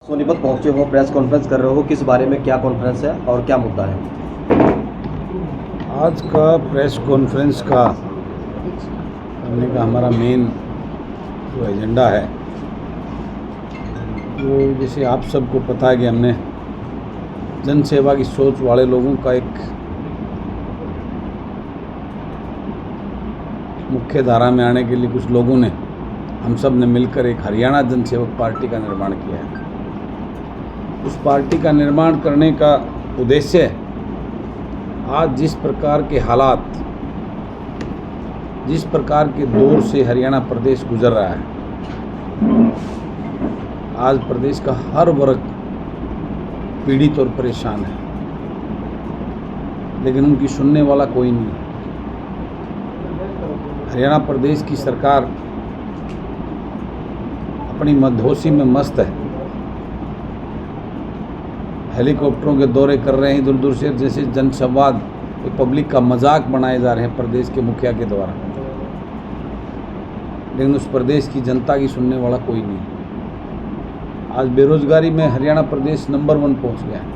सोनीपत पहुंचे हो, press conference कर रहे हो, किस बारे में क्या कॉन्फ्रेंस है और क्या मुद्दा है? आज का प्रेस कॉन्फ्रेंस का करने का हमारा मेन जो एजेंडा है वो, जैसे आप सबको पता है कि हमने जन सेवा की सोच वाले लोगों का एक मुख्य धारा में आने के लिए कुछ लोगों ने, हम सब ने मिलकर एक हरियाणा जन सेवक पार्टी का निर्माण किया है। उस पार्टी का निर्माण करने का उद्देश्य आज जिस प्रकार के हालात, जिस प्रकार के दौर से हरियाणा प्रदेश गुजर रहा है, आज प्रदेश का हर वर्ग पीड़ित और परेशान है, लेकिन उनकी सुनने वाला कोई नहीं है। हरियाणा प्रदेश की सरकार अपनी मदहोशी में मस्त है, हेलीकॉप्टरों के दौरे कर रहे हैं इधर उधर से, जैसे जनसंवाद पब्लिक का मजाक बनाए जा रहे हैं प्रदेश के मुखिया के द्वारा, लेकिन उस प्रदेश की जनता की सुनने वाला कोई नहीं। आज बेरोजगारी में हरियाणा प्रदेश नंबर 1 पहुंच गया है।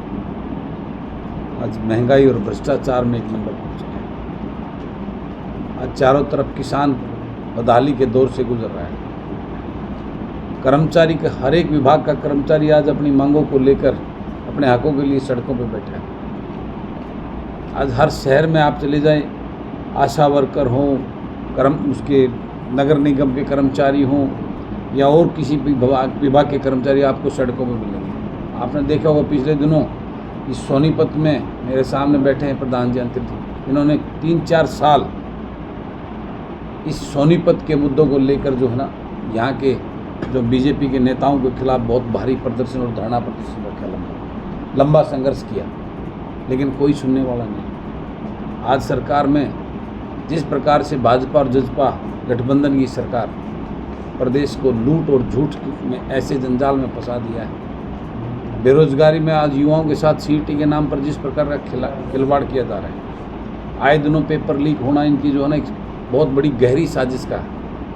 आज महंगाई और भ्रष्टाचार में 1 नंबर पहुंच गया है। आज चारों तरफ किसान बदहाली के दौर से गुजर रहा है। कर्मचारी के हर एक विभाग का कर्मचारी आज अपनी मांगों को लेकर, अपने हकों के लिए सड़कों पर बैठा है। आज हर शहर में आप चले जाएं, आशा वर्कर हों, उसके नगर निगम के कर्मचारी हों या और किसी भी विभाग के कर्मचारी आपको सड़कों पर मिलेंगे। आपने देखा होगा पिछले दिनों इस सोनीपत में मेरे सामने बैठे हैं प्रधान जी अंतरिम, इन्होंने 3-4 साल इस सोनीपत के मुद्दों को लेकर जो है ना, यहाँ के जो बीजेपी के नेताओं के खिलाफ बहुत भारी प्रदर्शन और धरना प्रदर्शन रखा, लंबा संघर्ष किया, लेकिन कोई सुनने वाला नहीं। आज सरकार में जिस प्रकार से भाजपा और जजपा गठबंधन की सरकार प्रदेश को लूट और झूठ में ऐसे जंजाल में फंसा दिया है। बेरोजगारी में आज युवाओं के साथ सीईटी के नाम पर जिस प्रकार का खिलवाड़ किया जा रहा है, आए दिनों पेपर लीक होना इनकी जो है ना एक बहुत बड़ी गहरी साजिश का।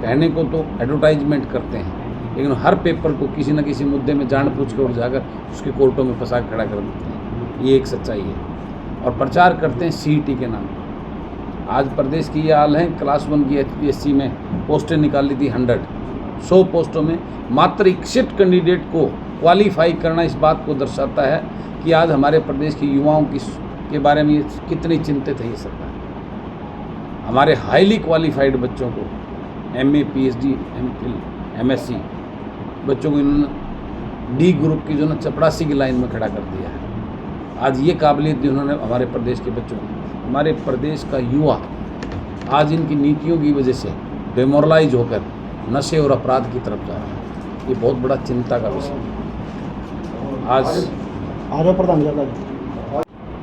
कहने को तो एडवर्टाइजमेंट करते हैं, लेकिन हर पेपर को किसी न किसी मुद्दे में जानबूझ कर जाकर उसके कोर्टों में फंसा खड़ा कर देते हैं। ये एक सच्चाई है। और प्रचार करते हैं सीईटी के नाम पर। आज प्रदेश की ये हाल है, क्लास 1 की HPSC में पोस्टें निकाली थी 100 पोस्टों में मात्र 61 कैंडिडेट को क्वालिफाई करना इस बात को दर्शाता है कि आज हमारे प्रदेश के युवाओं के बारे में कितनी चिंतित है ये सरकार। हमारे हाईली क्वालिफाइड बच्चों को MA, PhD, MPhil, MSc बच्चों को इन्होंने D ग्रुप की जो ना चपरासी की लाइन में खड़ा कर दिया है। आज ये काबिलियत दी उन्होंने हमारे प्रदेश के बच्चों को। हमारे प्रदेश का युवा आज इनकी नीतियों की वजह से डिमोरलाइज होकर नशे और अपराध की तरफ जा रहा है। ये बहुत बड़ा चिंता का विषय है। आज प्रधान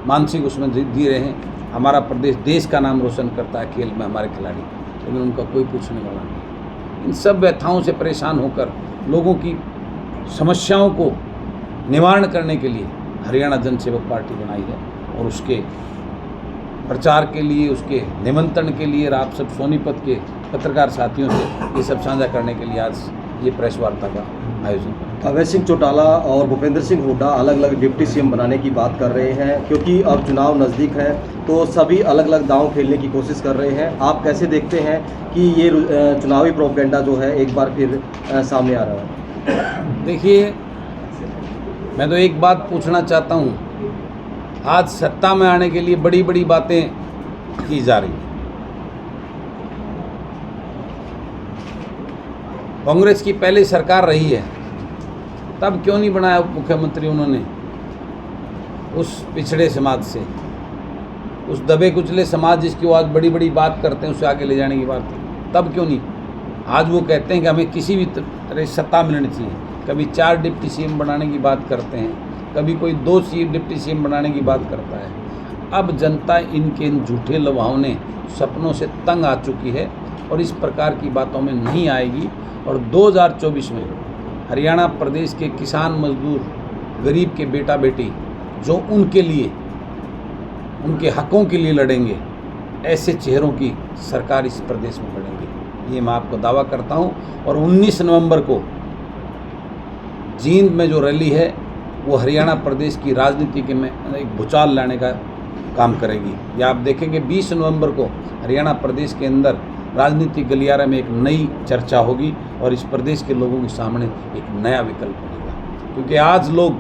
मानसिक उसमें दे रहे हैं। हमारा प्रदेश देश का नाम रोशन करता है खेल में हमारे खिलाड़ी, लेकिन उनका कोई पूछने वाला नहीं। इन सब व्यथाओं से परेशान होकर लोगों की समस्याओं को निवारण करने के लिए हरियाणा जन सेवक पार्टी बनाई है, और उसके प्रचार के लिए, उसके निमंत्रण के लिए आप सब सोनीपत के पत्रकार साथियों से ये सब साझा करने के लिए आज ये प्रेस वार्ता का आयोजन किया। अभय सिंह चौटाला और भूपेंद्र सिंह हुड्डा अलग अलग डिप्टी CM बनाने की बात कर रहे हैं, क्योंकि अब चुनाव नज़दीक है तो सभी अलग अलग दांव खेलने की कोशिश कर रहे हैं। आप कैसे देखते हैं कि ये चुनावी प्रोपेगेंडा जो है एक बार फिर सामने आ रहा है? देखिए, मैं तो एक बात पूछना चाहता हूँ, आज सत्ता में आने के लिए बड़ी बड़ी बातें की जा रही हैं। कांग्रेस की पहले सरकार रही है, तब क्यों नहीं बनाया मुख्यमंत्री उन्होंने उस पिछड़े समाज से, उस दबे कुचले समाज जिसकी वो आज बड़ी बड़ी बात करते हैं, उसे आगे ले जाने की बात है, तब क्यों नहीं? आज वो कहते हैं कि हमें किसी भी तरह सत्ता मिलनी चाहिए। कभी 4 डिप्टी CM बनाने की बात करते हैं, कभी कोई 2 डिप्टी CM बनाने की बात करता है। अब जनता इनके इन झूठे लुभावने सपनों से तंग आ चुकी है और इस प्रकार की बातों में नहीं आएगी। और 2024 में हरियाणा प्रदेश के किसान, मजदूर, गरीब के बेटा बेटी जो उनके लिए, उनके हकों के लिए लड़ेंगे, ऐसे चेहरों की सरकार इस प्रदेश में बढ़ेगी, ये मैं आपको दावा करता हूँ। और 19 नवंबर को जींद में जो रैली है वो हरियाणा प्रदेश की राजनीति के में एक भूचाल लाने का काम करेगी। या आप देखेंगे 20 नवंबर को हरियाणा प्रदेश के अंदर राजनीतिक गलियारे में एक नई चर्चा होगी और इस प्रदेश के लोगों के सामने एक नया विकल्प बनेगा। क्योंकि आज लोग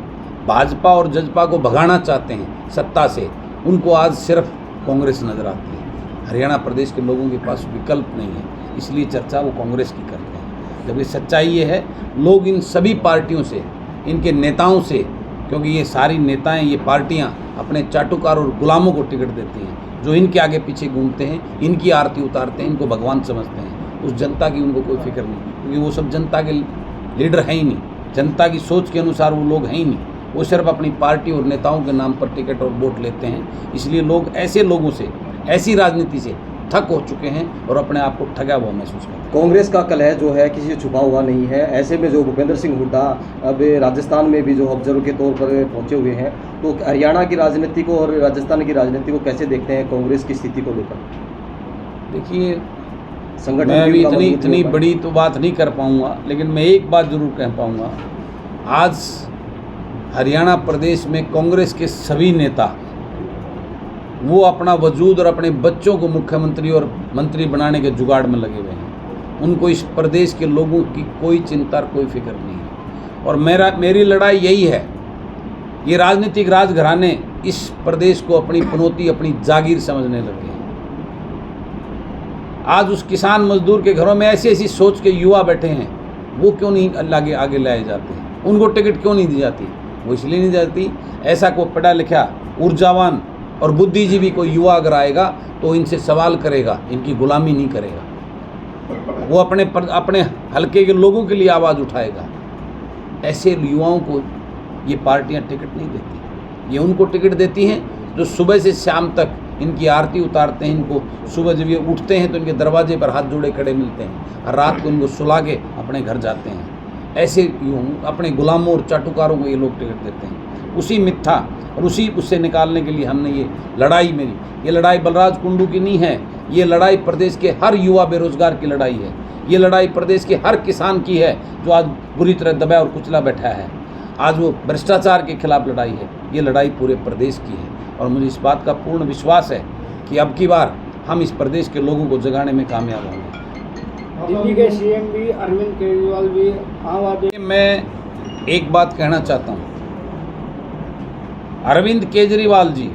भाजपा और जजपा को भगाना चाहते हैं सत्ता से, उनको आज सिर्फ कांग्रेस नज़र आती है। हरियाणा प्रदेश के लोगों के पास विकल्प नहीं है, इसलिए चर्चा वो कांग्रेस की करते हैं। जबकि सच्चाई ये है, लोग इन सभी पार्टियों से, इनके नेताओं से, क्योंकि ये सारी नेताएं, ये पार्टियां अपने चाटुकार और गुलामों को टिकट देती हैं, जो इनके आगे पीछे घूमते हैं, इनकी आरती उतारते हैं, इनको भगवान समझते हैं। उस जनता की उनको कोई फिक्र नहीं, क्योंकि वो सब जनता के लीडर हैं ही नहीं, जनता की सोच के अनुसार वो लोग हैं ही नहीं। वो सिर्फ अपनी पार्टी और नेताओं के नाम पर टिकट और वोट लेते हैं। इसलिए लोग ऐसे लोगों से, ऐसी राजनीति से थक हो चुके हैं और अपने आप को ठगा हुआ महसूस करते हैं। कांग्रेस का कलह जो है किसी से छुपा हुआ नहीं है। ऐसे में जो भूपेंद्र सिंह हुड्डा अब राजस्थान में भी जो ऑब्जर्वर के तौर पर पहुंचे हुए हैं, तो हरियाणा की राजनीति को और राजस्थान की राजनीति को कैसे देखते हैं कांग्रेस की स्थिति को लेकर? देखिए, संगठन मैं अभी भी इतनी बड़ी तो बात नहीं कर पाऊँगा, लेकिन मैं एक बात ज़रूर कह पाऊँगा। आज हरियाणा प्रदेश में कांग्रेस के सभी नेता वो अपना वजूद और अपने बच्चों को मुख्यमंत्री और मंत्री बनाने के जुगाड़ में लगे हुए हैं। उनको इस प्रदेश के लोगों की कोई चिंता, कोई फिक्र नहीं है। और मेरी लड़ाई यही है, ये राजनीतिक राजघराने इस प्रदेश को अपनी पनौती, अपनी जागीर समझने लगे हैं। आज उस किसान मजदूर के घरों में ऐसी ऐसी सोच के युवा बैठे हैं, वो क्यों नहीं आगे लाए जाते हैं? उनको टिकट क्यों नहीं दी जाती? वो इसलिए नहीं जाती, ऐसा कोई पढ़ा लिखा, ऊर्जावान और बुद्धिजीवी कोई युवा अगर आएगा तो इनसे सवाल करेगा, इनकी गुलामी नहीं करेगा। वो अपने हल्के के लोगों के लिए आवाज़ उठाएगा। ऐसे युवाओं को ये पार्टियां टिकट नहीं देती। ये उनको टिकट देती हैं जो सुबह से शाम तक इनकी आरती उतारते हैं। इनको सुबह जब ये उठते हैं तो इनके दरवाजे पर हाथ जोड़े खड़े मिलते हैं और रात को इनको सुला के अपने घर जाते हैं। ऐसे अपने गुलामों और चाटुकारों को ये लोग टिकट देते हैं। उसी मिथ्या और उससे निकालने के लिए हमने ये लड़ाई बलराज कुंडू की नहीं है, ये लड़ाई प्रदेश के हर युवा बेरोजगार की लड़ाई है। ये लड़ाई प्रदेश के हर किसान की है जो आज बुरी तरह दबाया और कुचला बैठा है। आज वो भ्रष्टाचार के खिलाफ लड़ाई है। ये लड़ाई पूरे प्रदेश की है और मुझे इस बात का पूर्ण विश्वास है कि अब की बार हम इस प्रदेश के लोगों को जगाने में कामयाब होंगे। दिल्ली के सीएम भी अरविंद केजरीवाल भी आम आदमी। मैं एक बात कहना चाहता हूँ, अरविंद केजरीवाल जी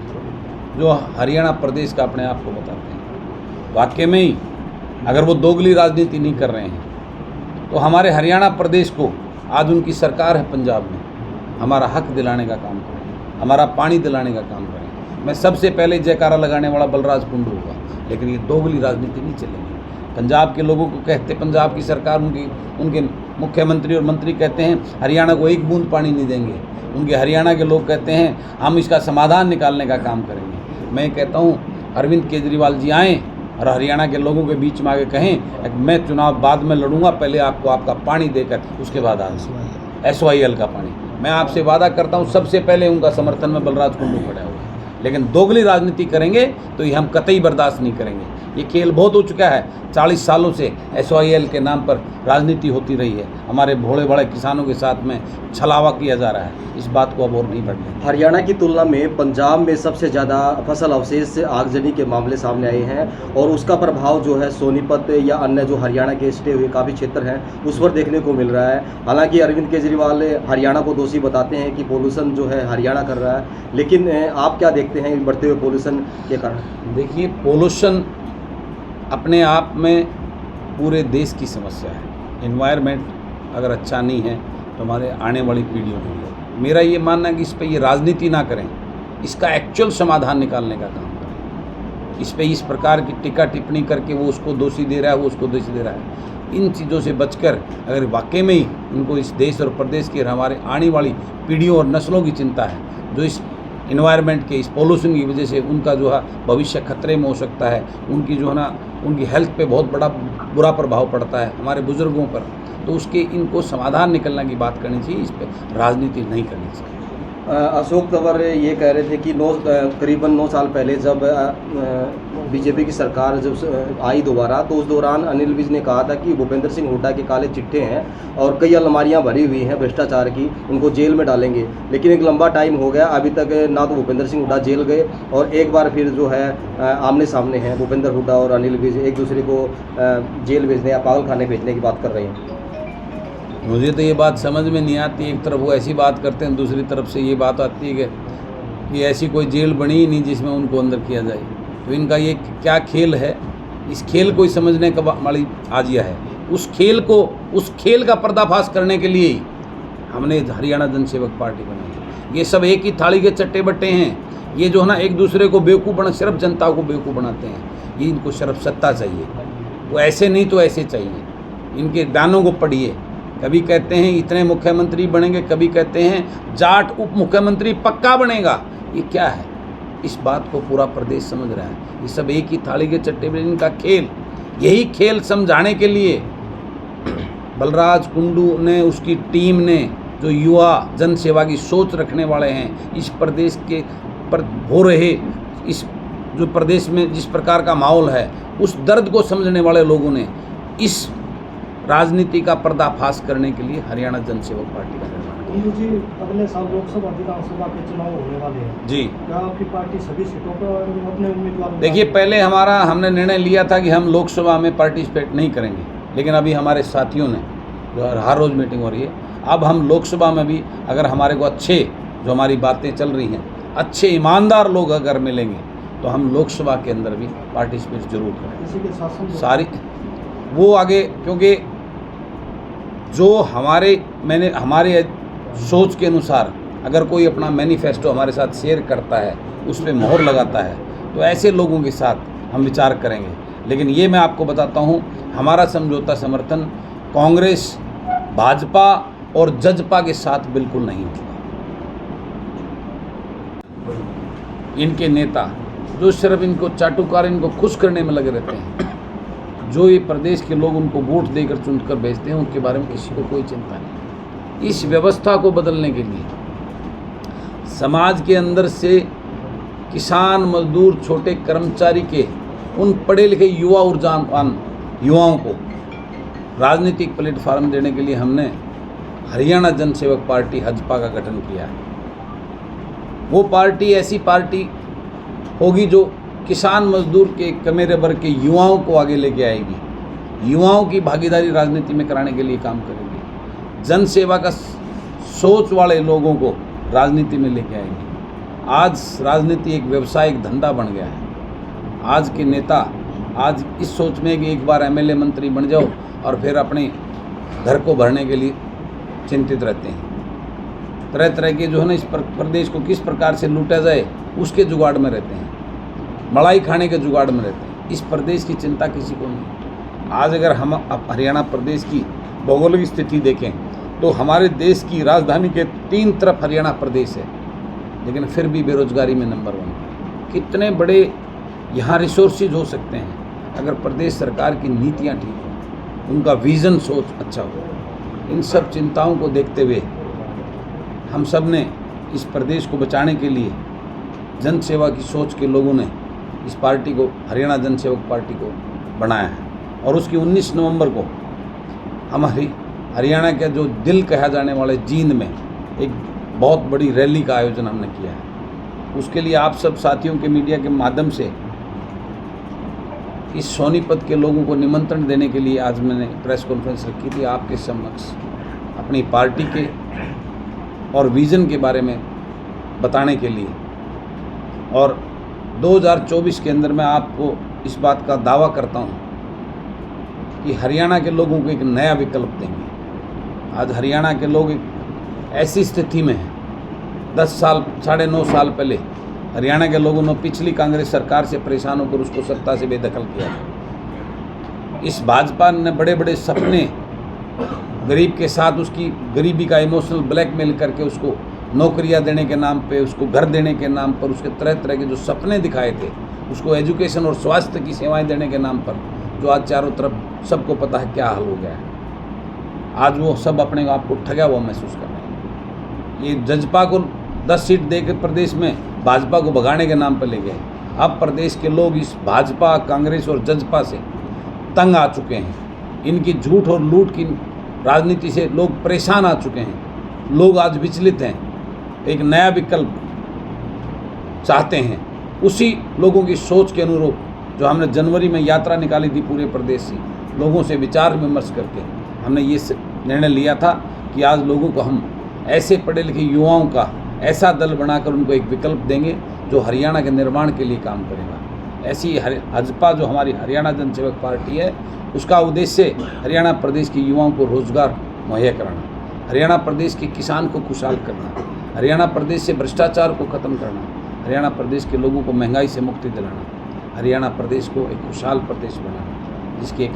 जो हरियाणा प्रदेश का अपने आप को बताते हैं, वाकई में ही अगर वो दोगली राजनीति नहीं कर रहे हैं तो हमारे हरियाणा प्रदेश को, आज उनकी सरकार है पंजाब में, हमारा हक दिलाने का काम करें, हमारा पानी दिलाने का काम करें। मैं सबसे पहले जयकारा लगाने वाला बलराज कुंडू होगा, लेकिन ये दोगली राजनीति नहीं चलेगी। पंजाब के लोगों को कहते, पंजाब की सरकार, उनके मुख्यमंत्री और मंत्री कहते हैं हरियाणा को एक बूंद पानी नहीं देंगे। उनके हरियाणा के लोग कहते हैं हम इसका समाधान निकालने का काम करेंगे। मैं कहता हूँ अरविंद केजरीवाल जी आएँ और हरियाणा के लोगों के बीच में आगे कहें मैं चुनाव बाद में लड़ूंगा, पहले आपको आपका पानी देकर उसके बाद SYL का पानी। मैं आपसे वादा करता हूँ सबसे पहले उनका समर्थन में बलराज कुंडू खड़ा हुआ। लेकिन दोगली राजनीति करेंगे तो ये हम कतई बर्दाश्त नहीं करेंगे। ये खेल बहुत हो चुका है। 40 सालों से SYL के नाम पर राजनीति होती रही है। हमारे भोले बड़े किसानों के साथ में छलावा किया जा रहा है। इस बात को अब और नहीं बढ़ने। हरियाणा की तुलना में पंजाब में सबसे ज़्यादा फसल अवशेष से आगजनी के मामले सामने आए हैं और उसका प्रभाव जो है सोनीपत या अन्य जो हरियाणा के स्टे हुए काफ़ी क्षेत्र हैं उस पर देखने को मिल रहा है। हालांकि अरविंद केजरीवाल हरियाणा को दोषी बताते हैं कि पोल्यूशन जो है हरियाणा कर रहा है, लेकिन आप क्या देखते हैं बढ़ते हुए पोल्यूशन के कारण? देखिए, पोल्यूशन अपने आप में पूरे देश की समस्या है। एनवायरनमेंट अगर अच्छा नहीं है तो हमारे आने वाली पीढ़ियों के लिए, मेरा ये मानना है कि इस पे ये राजनीति ना करें, इसका एक्चुअल समाधान निकालने का काम करें। इस पे इस प्रकार की टिक्का टिप्पणी करके वो उसको दोषी दे रहा है, वो उसको दोषी दे रहा है, इन चीज़ों से बचकर अगर वाकई में ही इनको इस देश और प्रदेश की हमारे आने वाली पीढ़ियों और नस्लों की चिंता है, जो इस इन्वायरमेंट के, इस पोल्यूशन की वजह से उनका जो है भविष्य खतरे में हो सकता है, उनकी जो है ना उनकी हेल्थ पे बहुत बड़ा बुरा प्रभाव पड़ता है, हमारे बुजुर्गों पर, तो उसके इनको समाधान निकलने की बात करनी चाहिए। इस पर राजनीति नहीं करनी चाहिए। अशोक तंवर ये कह रहे थे कि करीबन 9 साल पहले जब बीजेपी की सरकार जब आई दोबारा, तो उस दौरान अनिल विज ने कहा था कि भूपेंद्र सिंह हुड्डा के काले चिट्ठे हैं और कई अलमारियां भरी हुई हैं भ्रष्टाचार की, उनको जेल में डालेंगे। लेकिन एक लंबा टाइम हो गया, अभी तक ना तो भूपेंद्र सिंह हुड्डा जेल गए और एक बार फिर जो है आमने सामने हैं भूपेंद्र हुड्डा और अनिल विज, एक दूसरे को जेल भेजने या पागल खाने भेजने की बात कर रहे हैं। मुझे तो ये बात समझ में नहीं आती। एक तरफ वो ऐसी बात करते हैं, दूसरी तरफ से ये बात आती है कि ऐसी कोई जेल बनी ही नहीं जिसमें उनको अंदर किया जाए। तो इनका ये क्या खेल है, इस खेल को ही समझने का वाली आजिया है। उस खेल का पर्दाफाश करने के लिए ही हमने हरियाणा जनसेवक पार्टी बनाई। ये सब एक ही थाली के चट्टे बट्टे हैं। ये जो है ना, एक दूसरे को बेवकूफ़ बना, सिर्फ जनता को बेवकूफ़ बनाते हैं। ये इनको सिर्फ सत्ता चाहिए, वो ऐसे नहीं तो ऐसे चाहिए। इनके बयानों को पढ़िए, कभी कहते हैं इतने मुख्यमंत्री बनेंगे, कभी कहते हैं जाट उप मुख्यमंत्री पक्का बनेगा। ये क्या है? इस बात को पूरा प्रदेश समझ रहा है। ये सब एक ही थाली के चट्टे में इनका खेल। यही खेल समझाने के लिए बलराज कुंडू ने, उसकी टीम ने, जो युवा जनसेवा की सोच रखने वाले हैं, इस प्रदेश के पर हो रहे इस जो प्रदेश में जिस प्रकार का माहौल है, उस दर्द को समझने वाले लोगों ने इस राजनीति का पर्दाफाश करने के लिए हरियाणा जनसेवक पार्टी का निर्माण जी, अगले साल लोकसभा विधानसभा के चुनाव होने वाले हैं जी। क्या आपकी पार्टी सभी सीटों पर अपने उम्मीदवार? देखिए, पहले हमने निर्णय लिया था कि हम लोकसभा में पार्टिसिपेट नहीं करेंगे, लेकिन अभी हमारे साथियों ने, जो हर रोज़ मीटिंग हो रही है, अब हम लोकसभा में भी अगर हमारे को अच्छे, जो हमारी बातें चल रही हैं, अच्छे ईमानदार लोग अगर मिलेंगे तो हम लोकसभा के अंदर भी पार्टिसिपेट जरूर करेंगे। इसी के शासन सारी वो आगे, क्योंकि जो हमारे सोच के अनुसार अगर कोई अपना मैनिफेस्टो हमारे साथ शेयर करता है, उस पर मोहर लगाता है, तो ऐसे लोगों के साथ हम विचार करेंगे। लेकिन ये मैं आपको बताता हूँ, हमारा समझौता समर्थन कांग्रेस, भाजपा और जजपा के साथ बिल्कुल नहीं होगा। इनके नेता जो सिर्फ इनको चाटुकार, इनको खुश करने में लगे रहते हैं, जो ये प्रदेश के लोग उनको वोट देकर चुनकर भेजते हैं, उनके बारे में किसी को कोई चिंता नहीं। इस व्यवस्था को बदलने के लिए समाज के अंदर से किसान, मजदूर, छोटे कर्मचारी के उन पढ़े लिखे युवा ऊर्जावान युवाओं को राजनीतिक प्लेटफार्म देने के लिए हमने हरियाणा जनसेवक पार्टी हजपा का गठन किया है। वो पार्टी ऐसी पार्टी होगी जो किसान, मजदूर के, कमेरे वर्ग के युवाओं को आगे लेके आएगी, युवाओं की भागीदारी राजनीति में कराने के लिए काम करेगी, जनसेवा का सोच वाले लोगों को राजनीति में लेके आएगी। आज राजनीति एक व्यवसायिक धंधा बन गया है। आज के नेता आज इस सोच में कि एक बार एमएलए मंत्री बन जाओ और फिर अपने घर को भरने के लिए चिंतित रहते हैं। तरह तरह के जो है ना, इस प्रदेश को किस प्रकार से लूटा जाए उसके जुगाड़ में रहते हैं, मलाई खाने के जुगाड़ में रहते हैं। इस प्रदेश की चिंता किसी को नहीं। आज अगर हम हरियाणा प्रदेश की भौगोलिक स्थिति देखें तो हमारे देश की राजधानी के 3 तरफ हरियाणा प्रदेश है, लेकिन फिर भी बेरोजगारी में नंबर 1। कितने बड़े यहाँ रिसोर्सेज हो सकते हैं अगर प्रदेश सरकार की नीतियाँ ठीक हों, उनका विज़न सोच अच्छा हो। इन सब चिंताओं को देखते हुए हम सब ने इस प्रदेश को बचाने के लिए जनसेवा की सोच के लोगों ने इस पार्टी को, हरियाणा जनसेवक पार्टी को बनाया है। और उसकी 19 नवंबर को हम हरियाणा के जो दिल कहा जाने वाले जींद में एक बहुत बड़ी रैली का आयोजन हमने किया है। उसके लिए आप सब साथियों के मीडिया के माध्यम से इस सोनीपत के लोगों को निमंत्रण देने के लिए आज मैंने प्रेस कॉन्फ्रेंस रखी थी, आपके समक्ष अपनी पार्टी के और विज़न के बारे में बताने के लिए। और 2024 के अंदर मैं आपको इस बात का दावा करता हूं कि हरियाणा के लोगों को एक नया विकल्प देंगे। आज हरियाणा के लोग एक ऐसी स्थिति में हैं, 10 साल, 9.5 साल पहले हरियाणा के लोगों ने पिछली कांग्रेस सरकार से परेशान होकर उसको सत्ता से बेदखल किया था। इस भाजपा ने बड़े बड़े सपने, गरीब के साथ उसकी गरीबी का इमोशनल ब्लैकमेल करके उसको नौकरियां देने के नाम पे, उसको घर देने के नाम पर, उसके तरह तरह के जो सपने दिखाए थे, उसको एजुकेशन और स्वास्थ्य की सेवाएं देने के नाम पर, जो आज चारों तरफ सबको पता है क्या हाल हो गया है। आज वो सब अपने आप को ठगा हुआ महसूस कर रहे हैं। ये जजपा को 10 सीट देकर प्रदेश में भाजपा को भगाने के नाम पर ले गए। अब प्रदेश के लोग इस भाजपा, कांग्रेस और जजपा से तंग आ चुके हैं। इनकी झूठ और लूट की राजनीति से लोग परेशान आ चुके हैं। लोग आज विचलित हैं, एक नया विकल्प चाहते हैं। उसी लोगों की सोच के अनुरूप जो हमने जनवरी में यात्रा निकाली थी पूरे प्रदेश से, लोगों से विचार विमर्श करके हमने ये निर्णय लिया था कि आज लोगों को हम ऐसे पढ़े लिखे युवाओं का ऐसा दल बनाकर उनको एक विकल्प देंगे जो हरियाणा के निर्माण के लिए काम करेगा। ऐसी भाजपा जो हमारी हरियाणा जनसेवक पार्टी है, उसका उद्देश्य हरियाणा प्रदेश के युवाओं को रोजगार मुहैया कराना, हरियाणा प्रदेश के किसान को खुशहाल करना, हरियाणा प्रदेश से भ्रष्टाचार को ख़त्म करना, हरियाणा प्रदेश के लोगों को महंगाई से मुक्ति दिलाना, हरियाणा प्रदेश को एक खुशहाल प्रदेश बनाना, जिसकी एक